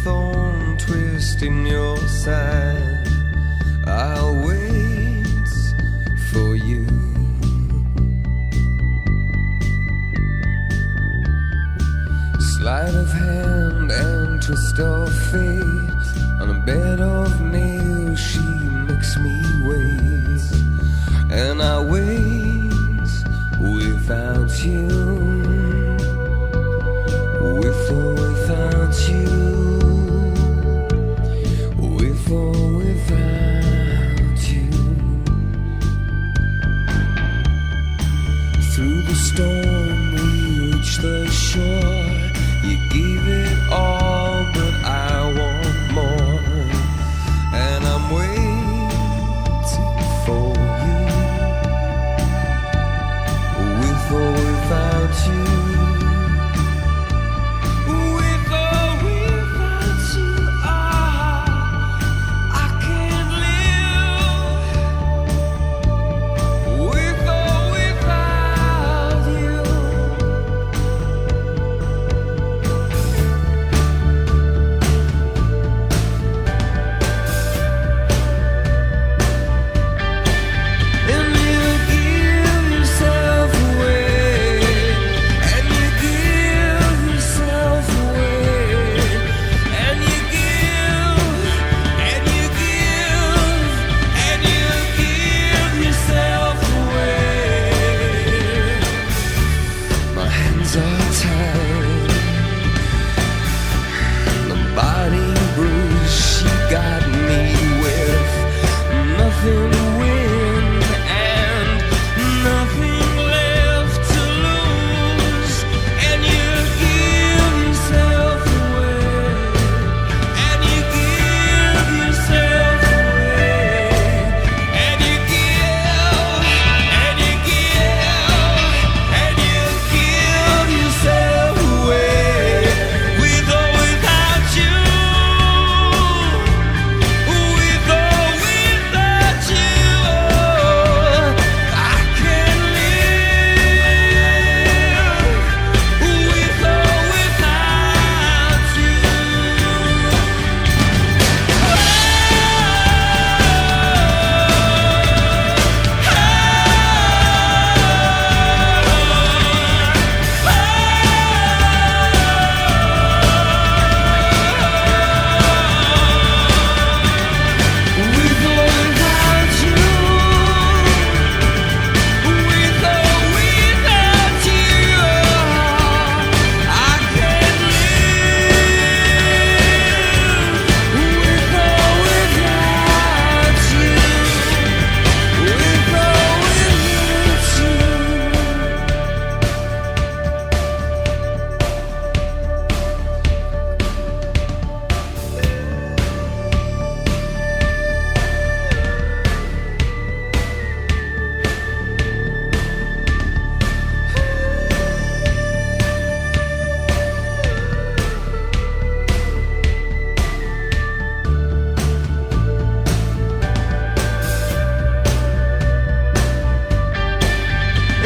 thorn twist in your side. I'll wait for you. Sleight of hand and twist of fate. On a bed of nails she makes me wait. And I wait without you. With or without you. With or without you. Through the storm we reach the shore. You gave it all, but I want more. And I'm waiting for you. With or without you. With or without you, I can't live. With or without you. And you give yourself away. And you give yourself away. And you give. And you give. And you give yourself away. My hands are tied. The body bruise she got me with. Nothing to win and nothing left to lose. And you give yourself away. And you give yourself away. And you give. And you give. And you give yourself away. With or without you. With or without you, I can't live. With or without you. With or without you. With or without you, I can't live. With or without you. With or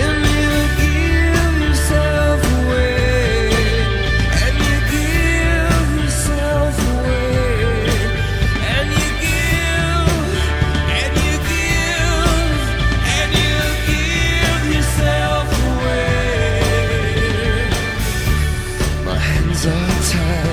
And you give yourself away. And you give yourself away. And you give. And you give. And you give yourself away. My hands are tied.